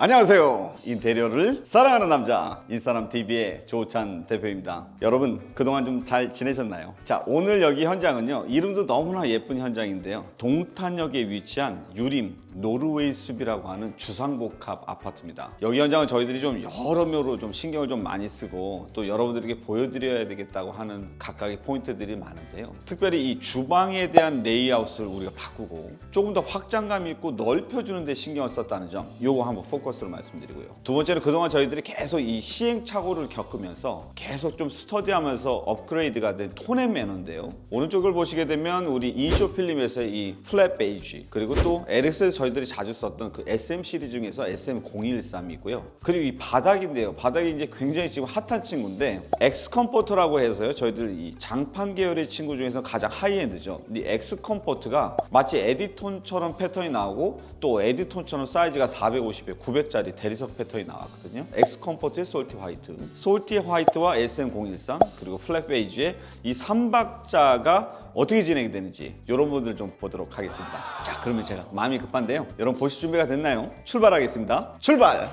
안녕하세요. 인테리어를 사랑하는 남자 인사람TV의 조찬 대표입니다. 여러분 그동안 좀 잘 지내셨나요? 자, 오늘 여기 현장은요, 이름도 너무나 예쁜 현장인데요, 동탄역에 위치한 유림 노르웨이 숲이라고 하는 주상복합 아파트입니다. 여기 현장은 저희들이 좀 여러모로 좀 신경을 좀 많이 쓰고 또 여러분들에게 보여드려야 되겠다고 하는 각각의 포인트들이 많은데요, 특별히 이 주방에 대한 레이아웃을 우리가 바꾸고 조금 더 확장감 있고 넓혀주는 데 신경을 썼다는 점, 요거 한번 포커스로 말씀드리고요. 두 번째는 그동안 저희들이 계속 이 시행착오를 겪으면서 계속 좀 스터디하면서 업그레이드가 된 톤앤 매너인데요, 오른쪽을 보시게 되면 우리 인쇼필름에서의 이 플랫 베이지, 그리고 또 LX에서 저희들이 자주 썼던 그 SM 시리즈 중에서 SM013이고요. 그리고 이 바닥인데요, 바닥이 이제 굉장히 지금 핫한 친구인데 엑스컴포트라고 해서요, 저희들 이 장판 계열의 친구 중에서 가장 하이엔드죠. 이 엑스컴포트가 마치 에디톤처럼 패턴이 나오고 또 에디톤처럼 사이즈가 450에 900짜리 대리석 패턴이 나왔거든요. 엑스컴포트의 솔티 화이트, 솔티 화이트와 SM013, 그리고 플랫 베이지의 이 3박자가 어떻게 진행이 되는지 이런 부분들 좀 보도록 하겠습니다. 자, 그러면 제가 마음이 급한데요, 여러분 보실 준비가 됐나요? 출발하겠습니다. 출발!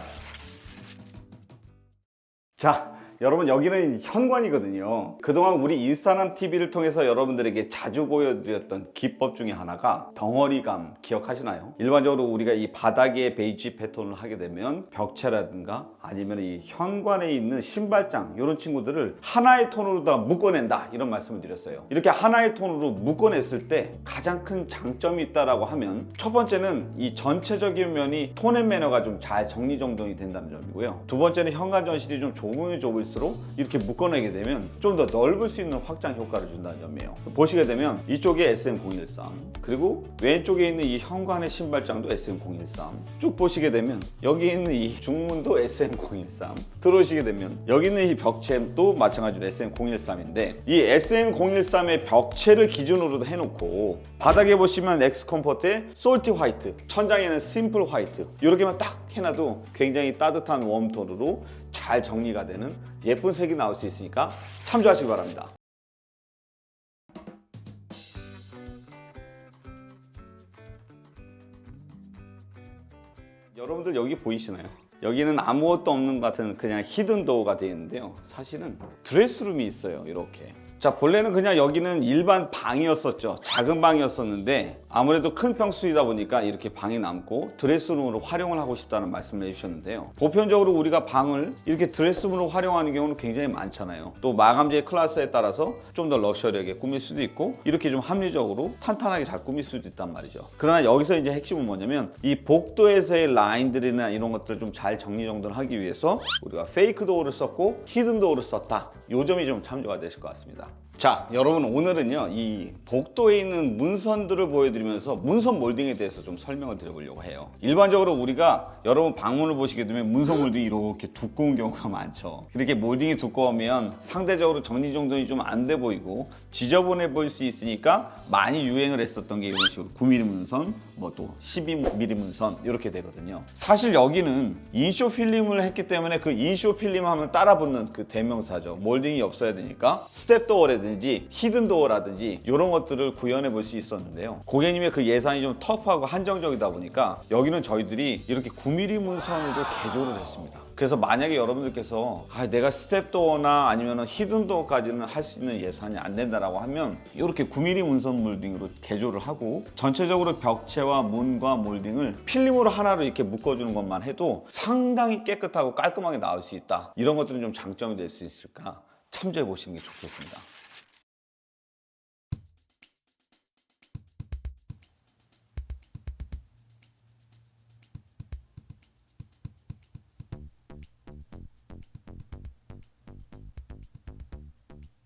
자, 여러분 여기는 현관이거든요. 그동안 우리 인스타남TV를 통해서 여러분들에게 자주 보여드렸던 기법 중에 하나가 덩어리감 기억하시나요? 일반적으로 우리가 이 바닥에 베이지 패턴을 하게 되면 벽체라든가 아니면 이 현관에 있는 신발장, 이런 친구들을 하나의 톤으로 다 묶어낸다, 이런 말씀을 드렸어요. 이렇게 하나의 톤으로 묶어냈을 때 가장 큰 장점이 있다라고 하면, 첫 번째는 이 전체적인 면이 톤앤 매너가 좀 잘 정리정돈이 된다는 점이고요. 두 번째는 현관 전실이 좀 좁을수록 이렇게 묶어내게 되면 좀 더 넓을 수 있는 확장 효과를 준다는 점이에요. 보시게 되면 이쪽에 SM013, 그리고 왼쪽에 있는 이 현관의 신발장도 SM013, 쭉 보시게 되면 여기 있는 이 중문도 SM013, 들어오시게 되면 여기 있는 이 벽체도 마찬가지로 SM013인데, 이 SM013의 벽체를 기준으로 해놓고 바닥에 보시면 엑스컴포트의 솔티 화이트, 천장에는 심플 화이트, 이렇게만 딱 해놔도 굉장히 따뜻한 웜톤으로 잘 정리가 되는 예쁜 색이 나올 수 있으니까 참조하시기 바랍니다. 여러분들 여기 보이시나요? 여기는 아무것도 없는 것 같은 그냥 히든 도어가 되어 있는데요, 사실은 드레스룸이 있어요. 이렇게. 자, 본래는 그냥 여기는 일반 방이었었죠. 작은 방이었었는데 아무래도 큰 평수이다 보니까 이렇게 방이 남고 드레스룸으로 활용을 하고 싶다는 말씀을 해주셨는데요, 보편적으로 우리가 방을 이렇게 드레스룸으로 활용하는 경우는 굉장히 많잖아요. 또 마감재의 클래스에 따라서 좀 더 럭셔리하게 꾸밀 수도 있고 이렇게 좀 합리적으로 탄탄하게 잘 꾸밀 수도 있단 말이죠. 그러나 여기서 이제 핵심은 뭐냐면, 이 복도에서의 라인들이나 이런 것들을 좀 잘 정리정돈하기 위해서 우리가 페이크 도어를 썼고 히든 도어를 썼다, 이 점이 좀 참조가 되실 것 같습니다. 자, 여러분 오늘은요, 이 복도에 있는 문선들을 보여드리면서 문선 몰딩에 대해서 좀 설명을 드려보려고 해요. 일반적으로 우리가 여러분 방문을 보시게 되면 문선 몰딩이 이렇게 두꺼운 경우가 많죠. 이렇게 몰딩이 두꺼우면 상대적으로 정리정돈이 좀 안 돼 보이고 지저분해 보일 수 있으니까 많이 유행을 했었던 게 이런 식으로 9mm 문선, 뭐 또 12mm 문선, 이렇게 되거든요. 사실 여기는 인쇼 필름을 했기 때문에 그 인쇼 필름 하면 따라붙는 그 대명사죠. 몰딩이 없어야 되니까 스텝 도어라든지 히든 도어라든지 이런 것들을 구현해 볼 수 있었는데요, 고객님의 그 예산이 좀 터프하고 한정적이다 보니까 여기는 저희들이 이렇게 9mm 문선으로 개조를 했습니다. 그래서 만약에 여러분들께서 내가 스텝 도어나 아니면 히든 도어까지는 할 수 있는 예산이 안 된다라고 하면 이렇게 9mm 문선 몰딩으로 개조를 하고 전체적으로 벽체와 문과 몰딩을 필름으로 하나로 이렇게 묶어주는 것만 해도 상당히 깨끗하고 깔끔하게 나올 수 있다, 이런 것들은 좀 장점이 될 수 있을까 참조해 보시는 게 좋겠습니다.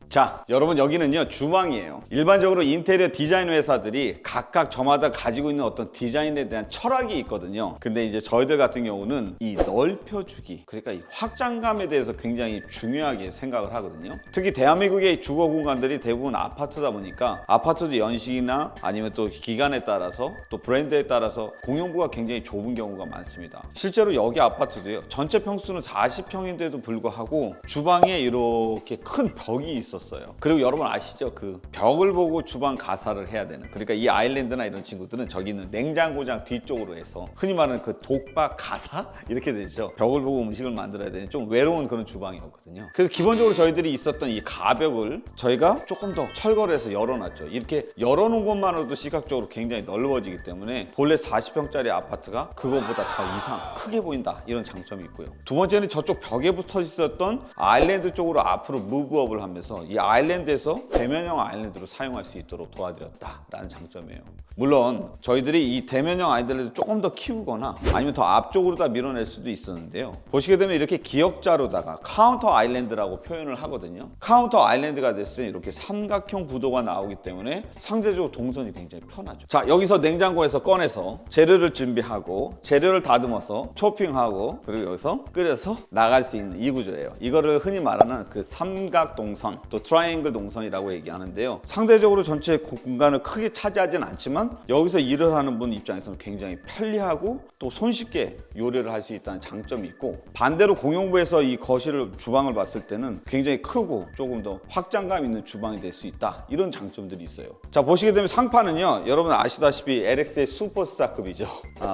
자, 여러분 여기는요 주방이에요. 일반적으로 인테리어 디자인 회사들이 각각 저마다 가지고 있는 어떤 디자인에 대한 철학이 있거든요. 근데 이제 저희들 같은 경우는 이 넓혀주기, 그러니까 이 확장감에 대해서 굉장히 중요하게 생각을 하거든요. 특히 대한민국의 주거 공간들이 대부분 아파트다 보니까 아파트도 연식이나 아니면 또 기간에 따라서 또 브랜드에 따라서 공용부가 굉장히 좁은 경우가 많습니다. 실제로 여기 아파트도요, 전체 평수는 40평인데도 불구하고 주방에 이렇게 큰 벽이 있었어요. 있었어요. 그리고 여러분 아시죠? 그 벽을 보고 주방 가사를 해야 되는, 그러니까 이 아일랜드나 이런 친구들은 저기 있는 냉장고장 뒤쪽으로 해서 흔히 말하는 그 독박 가사 이렇게 되죠. 벽을 보고 음식을 만들어야 되는 좀 외로운 그런 주방이었거든요. 그래서 기본적으로 저희들이 있었던 이 가벽을 저희가 조금 더 철거를 해서 열어놨죠. 이렇게 열어놓은 것만으로도 시각적으로 굉장히 넓어지기 때문에 본래 40평짜리 아파트가 그거보다 더 이상 크게 보인다, 이런 장점이 있고요. 두 번째는 저쪽 벽에 붙어 있었던 아일랜드 쪽으로 앞으로 무브업을 하면서 이 아일랜드에서 대면형 아일랜드로 사용할 수 있도록 도와드렸다라는 장점이에요. 물론 저희들이 이 대면형 아일랜드를 조금 더 키우거나 아니면 더 앞쪽으로 다 밀어낼 수도 있었는데요. 보시게 되면 이렇게 기역자로다가 카운터 아일랜드라고 표현을 하거든요. 카운터 아일랜드가 됐을 때 이렇게 삼각형 구도가 나오기 때문에 상대적으로 동선이 굉장히 편하죠. 자, 여기서 냉장고에서 꺼내서 재료를 준비하고 재료를 다듬어서 초핑하고 그리고 여기서 끓여서 나갈 수 있는 이 구조예요. 이거를 흔히 말하는 그 삼각 동선, 또 트라이앵글 동선이라고 얘기하는데요. 상대적으로 전체 공간을 크게 차지하진 않지만 여기서 일을 하는 분 입장에서는 굉장히 편리하고 또 손쉽게 요리를 할 수 있다는 장점이 있고, 반대로 공용부에서 이 거실을 주방을 봤을 때는 굉장히 크고 조금 더 확장감 있는 주방이 될 수 있다, 이런 장점들이 있어요. 자, 보시게 되면 상판은요, 여러분 아시다시피 LX의 슈퍼스타급이죠.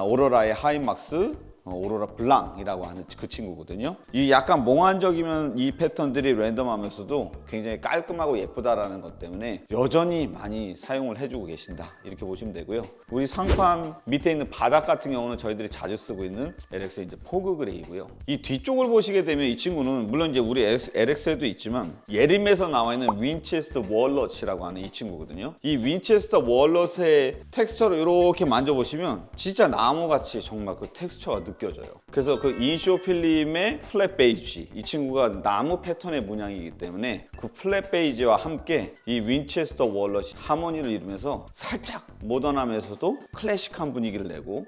오로라의 하이막스, 오로라 블랑이라고 하는 그 친구거든요. 이 약간 몽환적이면 이 패턴들이 랜덤하면서도 굉장히 깔끔하고 예쁘다라는 것 때문에 여전히 많이 사용을 해주고 계신다, 이렇게 보시면 되고요. 우리 상판 밑에 있는 바닥 같은 경우는 저희들이 자주 쓰고 있는 LX의 이제 포그 그레이고요. 이 뒤쪽을 보시게 되면 이 친구는 물론 이제 우리 LX에도 있지만 예림에서 나와 있는 윈체스터 월넛이라고 하는 이 친구거든요. 이 윈체스터 월넛의 텍스처를 이렇게 만져보시면 진짜 나무같이 정말 그 텍스처가 느껴져요. 그래서 그 인쇼 필름의 플랫 베이지, 이 친구가 나무 패턴의 문양이기 때문에 그 플랫 베이지와 함께 이 윈체스터 월넛이 하모니를 이루면서 살짝 모던하면서도 클래식한 분위기를 내고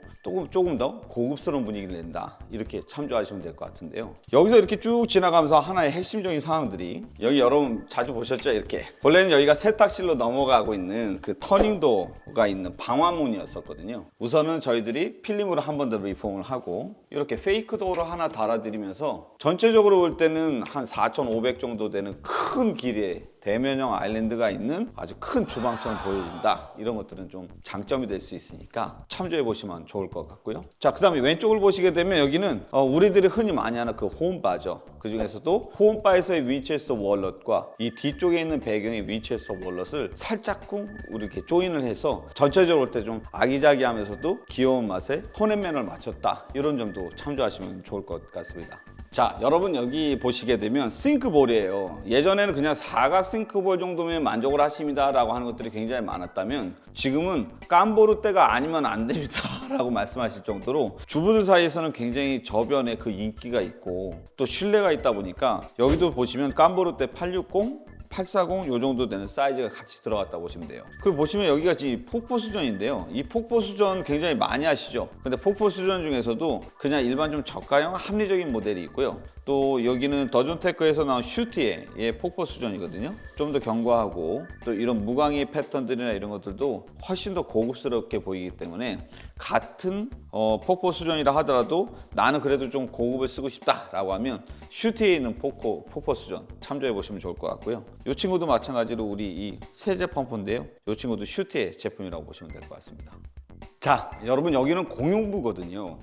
조금 더 고급스러운 분위기를 낸다, 이렇게 참조하시면 될 것 같은데요. 여기서 이렇게 쭉 지나가면서 하나의 핵심적인 사항들이, 여기 여러분 자주 보셨죠? 이렇게 원래는 여기가 세탁실로 넘어가고 있는 그 터닝도어가 있는 방화문이었었거든요. 우선은 저희들이 필름으로 한 번 더 리폼을 하고 이렇게 페이크 도어를 하나 달아드리면서 전체적으로 볼 때는 한 4,500 정도 되는 큰 길이의 대면형 아일랜드가 있는 아주 큰 주방처럼 보여진다, 이런 것들은 좀 장점이 될 수 있으니까 참조해 보시면 좋을 것 같고요. 자, 그 다음에 왼쪽을 보시게 되면 여기는 우리들이 흔히 많이 하는 그 홈바죠. 그 중에서도 홈바에서의 윈체스터 월넛과 이 뒤쪽에 있는 배경의 윈체스터 월넛을 살짝쿵 이렇게 조인을 해서 전체적으로 볼 때 좀 아기자기하면서도 귀여운 맛에 톤앤면을 맞췄다, 이런 점도 참조하시면 좋을 것 같습니다. 자, 여러분 여기 보시게 되면 싱크볼이에요. 예전에는 그냥 사각 싱크볼 정도면 만족을 하십니다 라고 하는 것들이 굉장히 많았다면 지금은 깜보르떼가 아니면 안 됩니다 라고 말씀하실 정도로 주부들 사이에서는 굉장히 저변에 그 인기가 있고 또 신뢰가 있다 보니까 여기도 보시면 깜보르떼 860, 840 요 정도 되는 사이즈가 같이 들어갔다 보시면 돼요. 그리고 보시면 여기가 지금 폭포 수전인데요. 이 폭포 수전 굉장히 많이 하시죠. 근데 폭포 수전 중에서도 그냥 일반 좀 저가형 합리적인 모델이 있고요. 또 여기는 더존테크에서 나온 슈티의 폭포 수전이거든요. 좀 더 견고하고 또 이런 무광이 패턴들이나 이런 것들도 훨씬 더 고급스럽게 보이기 때문에 같은 폭포 수전이라 하더라도 나는 그래도 좀 고급을 쓰고 싶다라고 하면 슈티에 있는 폭포 수전 참조해 보시면 좋을 것 같고요. 이 친구도 마찬가지로 우리 이 세제 펌프인데요. 이 친구도 슈티의 제품이라고 보시면 될 것 같습니다. 자, 여러분 여기는 공용부거든요.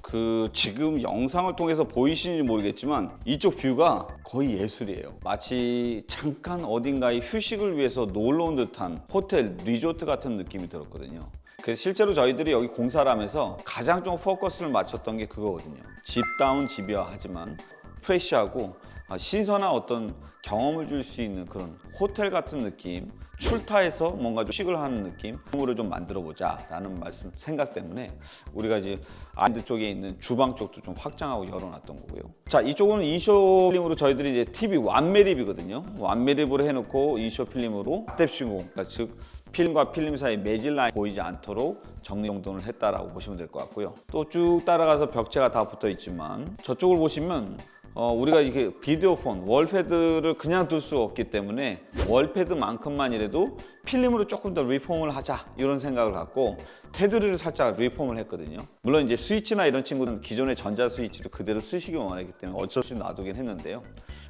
지금 영상을 통해서 보이시는지 모르겠지만 이쪽 뷰가 거의 예술이에요. 마치 잠깐 어딘가에 휴식을 위해서 놀러 온 듯한 호텔, 리조트 같은 느낌이 들었거든요. 그래서 실제로 저희들이 여기 공사를 하면서 가장 좀 포커스를 맞췄던 게 그거거든요. 집다운 집이야 하지만 프레시하고 신선한 어떤 경험을 줄 수 있는 그런 호텔 같은 느낌, 출타해서 뭔가 좀 식을 하는 느낌으로 좀 만들어 보자 라는 생각 때문에 우리가 이제 아인드 쪽에 있는 주방 쪽도 좀 확장하고 열어놨던 거고요. 자, 이쪽은 인쇼 필름으로 저희들이 이제 TV 완매립이거든요. 완매립으로 해놓고 인쇼 필름으로 스텝싱공, 그러니까 즉 필름과 필름 사이 매질 라인 보이지 않도록 정리정돈을 했다라고 보시면 될 것 같고요. 또 쭉 따라가서 벽체가 다 붙어 있지만 저쪽을 보시면 우리가 이게 비디오폰, 월패드를 그냥 둘 수 없기 때문에 월패드만큼만이라도 필름으로 조금 더 리폼을 하자 이런 생각을 갖고 테두리를 살짝 리폼을 했거든요. 물론 이제 스위치나 이런 친구는 기존의 전자 스위치를 그대로 쓰시기 원하기 때문에 어쩔 수 없이 놔두긴 했는데요.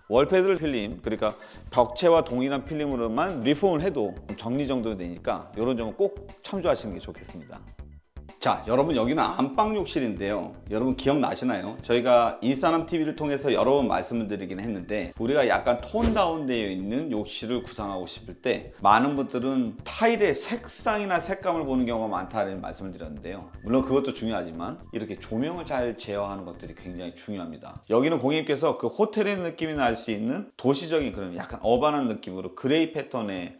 월패드 필름, 그러니까 벽체와 동일한 필름으로만 리폼을 해도 정리정돈되니까 이런 점은 꼭 참조하시는 게 좋겠습니다. 자, 여러분 여기는 안방 욕실인데요. 여러분 기억나시나요? 저희가 인싸남 TV를 통해서 여러 번 말씀을 드리긴 했는데 우리가 약간 톤 다운되어 있는 욕실을 구상하고 싶을 때 많은 분들은 타일의 색상이나 색감을 보는 경우가 많다는 말씀을 드렸는데요. 물론 그것도 중요하지만 이렇게 조명을 잘 제어하는 것들이 굉장히 중요합니다. 여기는 고객님께서 그 호텔의 느낌이 날 수 있는 도시적인 그런 약간 어반한 느낌으로 그레이 패턴의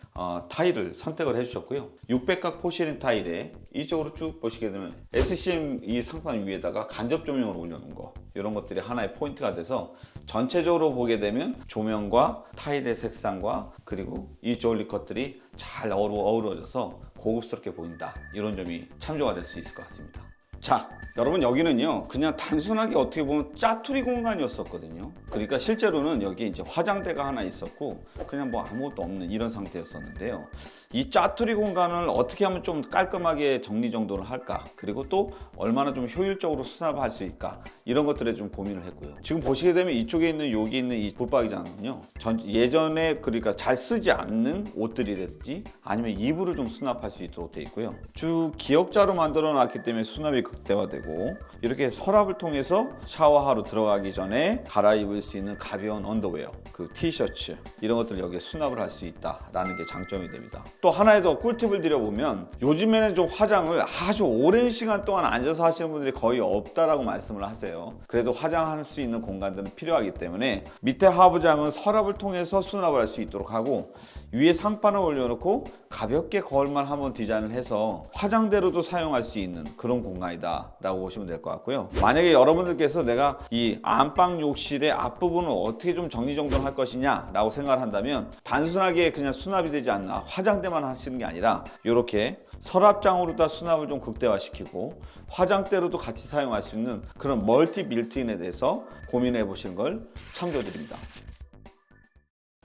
타일을 선택을 해주셨고요. 600각 포시린 타일에 이쪽으로 쭉 보시게 되면 SCM 이 상판 위에다가 간접 조명을 올려놓은 거, 이런 것들이 하나의 포인트가 돼서 전체적으로 보게 되면 조명과 타일의 색상과 그리고 이 조립 것들이 잘 어우러져서 고급스럽게 보인다, 이런 점이 참조가 될 수 있을 것 같습니다. 자, 여러분 여기는요 그냥 단순하게 어떻게 보면 짜투리 공간이었었거든요. 그러니까 실제로는 여기 이제 화장대가 하나 있었고 그냥 뭐 아무것도 없는 이런 상태였었는데요. 이 짜투리 공간을 어떻게 하면 좀 깔끔하게 정리정돈을 할까, 그리고 또 얼마나 좀 효율적으로 수납할 수 있을까, 이런 것들에 좀 고민을 했고요. 지금 보시게 되면 이쪽에 있는 여기 있는 이 붙박이장은요 예전에 그러니까 잘 쓰지 않는 옷들이라든지 아니면 이불을 좀 수납할 수 있도록 되어 있고요. 쭉 기역자로 만들어 놨기 때문에 수납이 극대화되고, 이렇게 서랍을 통해서 샤워하러 들어가기 전에 갈아입을 수 있는 가벼운 언더웨어, 그 티셔츠 이런 것들을 여기에 수납을 할 수 있다라는 게 장점이 됩니다. 또 하나의 더 꿀팁을 드려보면 요즘에는 좀 화장을 아주 오랜 시간 동안 앉아서 하시는 분들이 거의 없다라고 말씀을 하세요. 그래도 화장할 수 있는 공간들은 필요하기 때문에 밑에 하부장은 서랍을 통해서 수납을 할 수 있도록 하고, 위에 상판을 올려놓고 가볍게 거울만 한번 디자인을 해서 화장대로도 사용할 수 있는 그런 공간이다 라고 보시면 될 것 같고요. 만약에 여러분들께서 내가 이 안방 욕실의 앞부분을 어떻게 좀 정리정돈할 것이냐 라고 생각을 한다면 단순하게 그냥 수납이 되지 않나 화장대만 하시는 게 아니라 이렇게 서랍장으로 다 수납을 좀 극대화시키고 화장대로도 같이 사용할 수 있는 그런 멀티 빌트인에 대해서 고민해 보시는 걸 참조드립니다.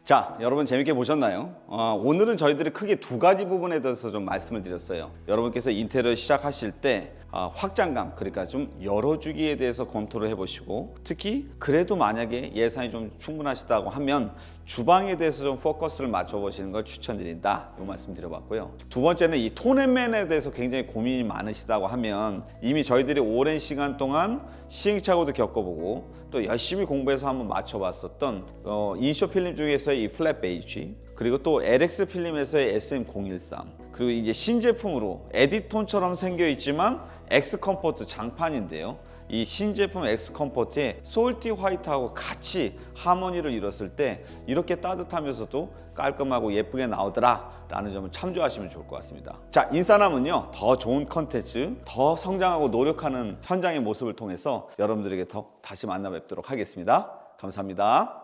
자, 여러분 재밌게 보셨나요? 오늘은 저희들이 크게 두 가지 부분에 대해서 좀 말씀을 드렸어요. 여러분께서 인테리어 시작하실 때 확장감, 그러니까 좀 열어주기에 대해서 검토를 해보시고, 특히 그래도 만약에 예산이 좀 충분하시다고 하면 주방에 대해서 좀 포커스를 맞춰보시는 걸 추천드린다, 이 말씀 드려봤고요. 두 번째는 이 톤앤맨에 대해서 굉장히 고민이 많으시다고 하면 이미 저희들이 오랜 시간 동안 시행착오도 겪어보고 또 열심히 공부해서 한번 맞춰봤었던 인쇼 필름 중에서의 이 플랫 베이지, 그리고 또 LX 필름에서의 SM013, 그리고 이제 신제품으로 에디톤처럼 생겨 있지만 X 컴포트 장판인데요. 이 신제품 X 컴포트에 솔티 화이트하고 같이 하모니를 이뤘을 때 이렇게 따뜻하면서도 깔끔하고 예쁘게 나오더라 라는 점을 참조하시면 좋을 것 같습니다. 자, 인싸남은요 더 좋은 컨텐츠, 더 성장하고 노력하는 현장의 모습을 통해서 여러분들에게 더 다시 만나 뵙도록 하겠습니다. 감사합니다.